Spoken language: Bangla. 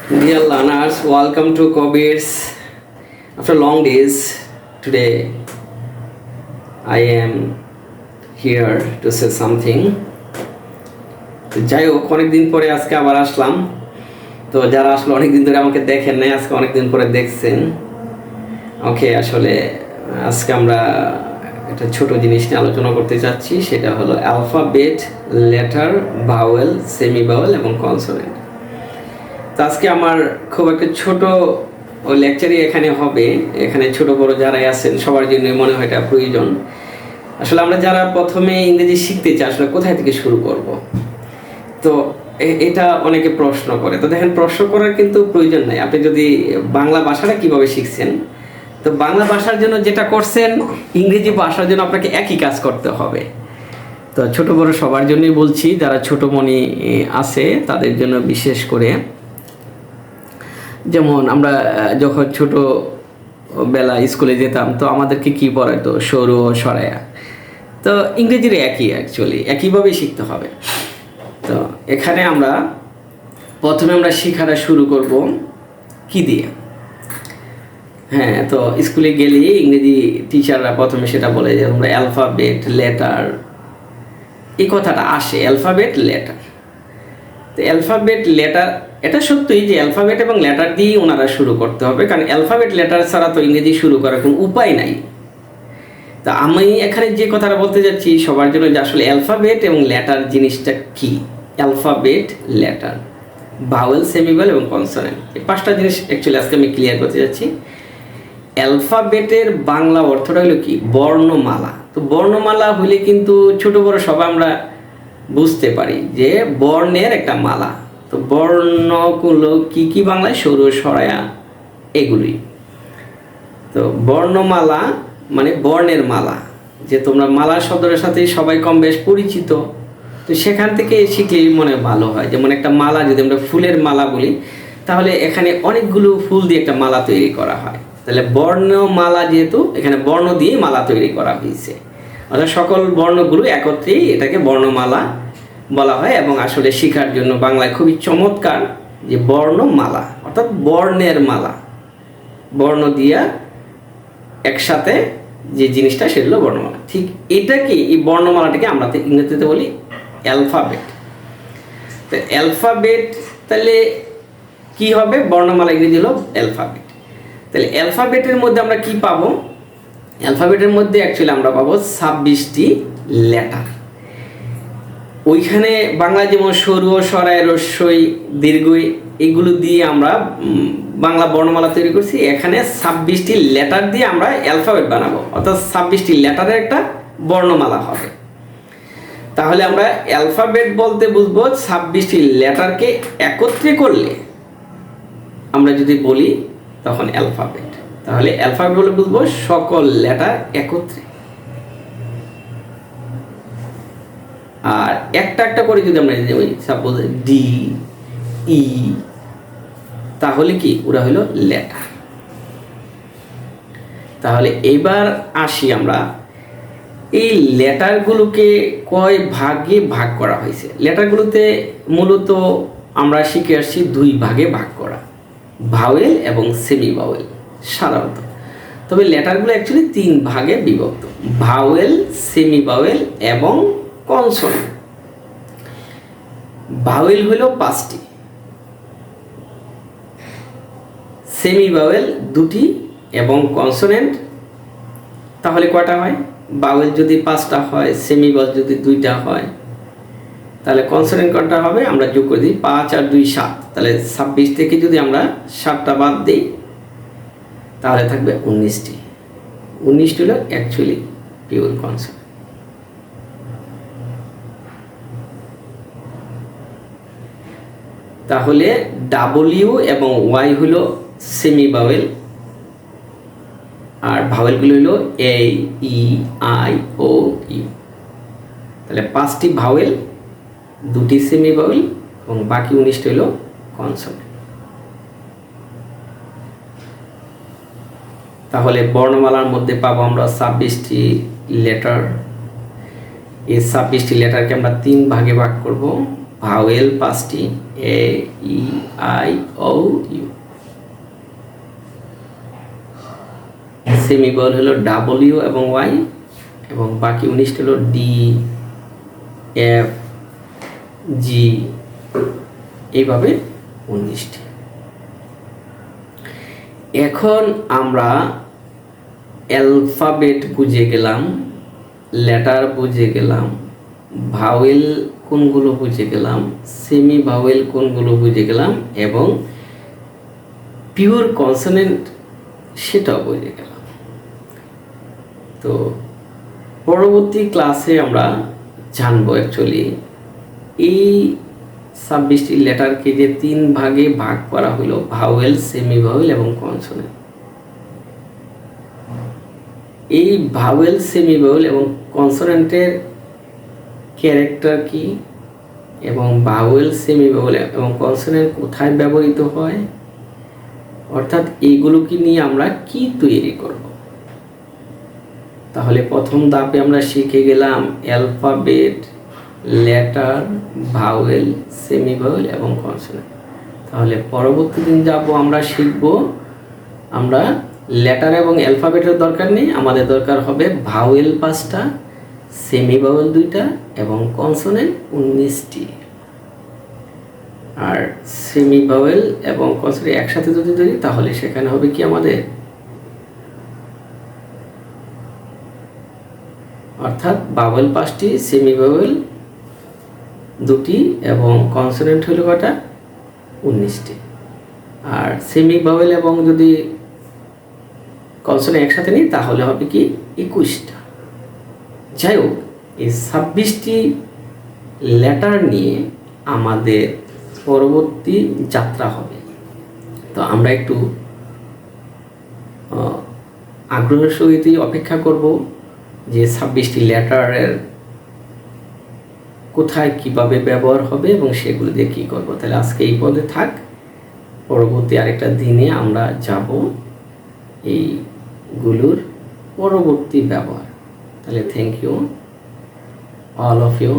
Dear learners, welcome to COBITS. After long days, today I am here to say something. তো যাই হোক, অনেকদিন পরে আজকে আবার আসলাম। তো যারা আসলে অনেকদিন ধরে আমাকে দেখেন নাই, আজকে অনেকদিন পরে দেখছেন। ওকে, আসলে আজকে আমরা একটা ছোট জিনিস নিয়ে আলোচনা করতে চাচ্ছি, সেটা হলো alphabet, letter, vowel, semi vowel এবং কনসোনেন্ট। তো আজকে আমার খুব একটা ছোট লেকচারই এখানে হবে। এখানে ছোট বড় যারাই আছেন সবার জন্য মনে হয় এটা প্রয়োজন। আসলে আমরা যারা প্রথমে ইংরেজি শিখতে চাই, আসলে কোথায় থেকে শুরু করব, তো এটা অনেকে প্রশ্ন করে। তো দেখেন, প্রশ্ন করার কিন্তু প্রয়োজন নাই। আপনি যদি বাংলা ভাষাটা কিভাবে শিখছেন, তো বাংলা ভাষার জন্য যেটা করছেন, ইংরেজি ভাষার জন্য আপনাকে একই কাজ করতে হবে। তো ছোট বড় সবার জন্যই বলছি, যারা ছোট মনি আছে তাদের জন্য বিশেষ করে। যেমন আমরা যখন ছোট বেলা স্কুলে যেতাম, তো আমাদেরকে কি পড়াতো, সরু ও সরায়া। তো ইংরেজির অ্যাকচুয়ালি একইভাবেই শিখতে হবে। তো এখানে আমরা প্রথমে শেখাটা শুরু করব কি দিয়ে। হ্যাঁ, তো স্কুলে গেলেই ইংরেজি টিচাররা প্রথমে সেটা বলে যে আমরা অ্যালফাবেট, লেটার, এই কথাটা আসে, অ্যালফাবেট, লেটার। তো অ্যালফাবেট, লেটার, এটা সত্যিই যে অ্যালফাবেট এবং লেটার দিয়েই ওনারা শুরু করতে হবে, কারণ অ্যালফাবেট লেটার ছাড়া তো ইংরেজি শুরু করার কোনো উপায় নাই। তা আমি এখানে যে কথাটা বলতে যাচ্ছি সবার জন্য, যে আসলে অ্যালফাবেট এবং লেটার জিনিসটা কি। অ্যালফাবেট, লেটার, ভাওয়েল, সেমিভাওয়েল এবং কনসোনেন্ট, এই পাঁচটা জিনিস অ্যাকচুয়ালি আজকে আমি ক্লিয়ার করতে যাচ্ছি। অ্যালফাবেটের বাংলা অর্থটা হলো কি, বর্ণমালা। তো বর্ণমালা হলে কিন্তু ছোট বড় সবাই আমরা বুঝতে পারি যে বর্ণের একটা মালা। তো বর্ণগুলো কি কি বাংলায়, সরু সরায়া, এগুলি। তো বর্ণমালা মানে বর্ণের মালা, যে তোমরা মালা শব্দের সাথে সবাই কম বেশ পরিচিত। তো সেখান থেকে শিখলেই মনে ভালো হয়। যেমন একটা মালা, যদি আমরা ফুলের মালা বলি, তাহলে এখানে অনেকগুলো ফুল দিয়ে একটা মালা তৈরি করা হয়। তাহলে বর্ণমালা, যেহেতু এখানে বর্ণ দিয়ে মালা তৈরি করা হয়েছে, অর্থাৎ সকল বর্ণগুলো একত্রেই এটাকে বর্ণমালা বলা হয়। এবং আসলে শেখার জন্য বাংলায় খুবই চমৎকার, যে বর্ণমালা অর্থাৎ বর্ণের মালা, বর্ণ দিয়া একসাথে যে জিনিসটা, সেগুলো বর্ণমালা। ঠিক এটাকে, এই বর্ণমালাটাকে আমরা ইংরেজিতে বলি অ্যালফাবেট। তো অ্যালফাবেট তাহলে কি হবে, বর্ণমালা ইংরেজি হলো অ্যালফাবেট। তাহলে অ্যালফাবেটের মধ্যে আমরা কি পাবো, অ্যালফাবেটের মধ্যে অ্যাকচুয়ালি আমরা পাবো 26টি লেটার। ওইখানে বাংলা যেমন সরু ও সরাই, রস্যই, দীর্ঘই, এগুলো দিয়ে আমরা বাংলা বর্ণমালা তৈরি করছি। এখানে 26টি লেটার দিয়ে আমরা অ্যালফাবেট বানাবো, অর্থাৎ 26টি লেটারের একটা বর্ণমালা হবে। তাহলে আমরা অ্যালফাবেট বলতে বুঝবো 26টি লেটারকে একত্রে করলে আমরা যদি বলি তখন অ্যালফাবেট। তাহলে অ্যালফাবেট বলে বুঝবো সকল লেটার একত্রে। আর একটা একটা করে যদি আমরা সাপোজ ডি, ই, তাহলে কি, ওরা হলো লেটার। তাহলে এবার আসি আমরা, এই লেটারগুলোকে কয় ভাগে ভাগ করা হয়েছে। লেটারগুলোতে মূলত আমরা শিখে আসছি দুই ভাগে ভাগ করা, ভাওয়েল এবং সেমি ভাওয়েল সাধারণত। তবে লেটারগুলো অ্যাকচুয়ালি তিন ভাগে বিভক্ত, ভাওয়েল, সেমি ভাওয়েল এবং কনসোনেন্ট। ভাওয়েল হলো 5টি, সেমি ভাওয়েল 2টি এবং কনসোনেন্ট তাহলে কয়টা হয়, ভাওয়েল যদি 5টা হয়, সেমি ভাওয়েল যদি 2টা হয়, তাহলে কনসোনেন্ট কয়টা হবে, আমরা যোগ করে দিই, 5 আর 2 7। তাহলে 26 থেকে যদি আমরা 7টা বাদ দিই, তাহলে থাকবে 19টি। 19টি হলো অ্যাকচুয়ালি পিওর কনসোনেন্ট। তাহলে ডাব্লিউ এবং ওয়াই হলো সেমি ভাওয়েল, আর ভাওয়েলগুলো হলো এ, ই, আই, ও, ইউ। তাহলে 5টি ভাওয়েল, 2টি সেমি ভাওয়েল এবং বাকি 19টি হলো কনসোনেন্ট। তাহলে বর্ণমালার মধ্যে পাবো আমরা 26টি লেটার। এই 26টি লেটারকে আমরা 3 ভাগে ভাগ করব, ভাওয়েল 5টি, A E I O U. Semi vowel হলো ডাব্লিউ এবং ওয়াই, এবং বাকি 19টি হলো ডি, এফ, জি, এইভাবে 19টি। এখন আমরা অ্যালফাবেট বুঝে গেলাম, লেটার বুঝে গেলাম, ভাওয়েল কোনগুলো বুঝে গেলাম, সেমি ভাওয়েল কোনগুলো বুঝে গেলাম, এবং পিওর কনসোনেন্ট সেটাও বুঝে গেলাম। তো পরবর্তী ক্লাসে আমরা জানবো অ্যাকচুয়ালি এই 26টি লেটারকে যে 3 ভাগে ভাগ করা হলো, ভাওয়েল, সেমি ভাওয়েল এবং কনসোনেন্ট। এই ভাওয়েল, সেমি ভাওয়েল এবং কনসোনেন্টের ক্যারেক্টার কি, এবং ভাওয়েল, সেমি ভাওয়েল এবং কনসোনেন্ট কোথায় ব্যবহৃত হয়, অর্থাৎ এইগুলোকে নিয়ে আমরা কি তৈরি করব। তাহলে প্রথম ধাপে আমরা শিখে গেলাম alphabet, letter, vowel, semi vowel এবং কনসোনেন্ট। তাহলে পরবর্তী দিন যাব আমরা শিখব, আমরা লেটার এবং অ্যালফাবেটের দরকার নেই, আমাদের দরকার হবে ভাওয়েল 5টা, সেমি ভাওয়েল 2টা এবং কনসোনেন্ট 19টি। আর সেমি ভাওয়েল এবং কনসোনেন্ট একসাথে যদি ধরি তাহলে সেখানে হবে কি আমাদের, অর্থাৎ ভাওয়েল 5টি, সেমি ভাওয়েল 2টি এবং কনসোনেন্ট হলো কটা, 19টি। আর সেমি ভাওয়েল এবং যদি কনসোনেন্ট একসাথে নিই তাহলে হবে কি 21টা। যাই হোক, এই 26টি লেটার নিয়ে আমাদের পরবর্তী যাত্রা হবে। তো আমরা একটু আগ্রহের সহিত অপেক্ষা করব যে 26টি লেটারের কোথায় কিভাবে ব্যবহার হবে এবং সেগুলো দিয়ে কী করবো। তাহলে আজকে এই পদে থাক, পরবর্তী আরেকটা দিনে আমরা যাব এইগুলোর পরবর্তী ব্যবহার। তাহলে thank you all of you.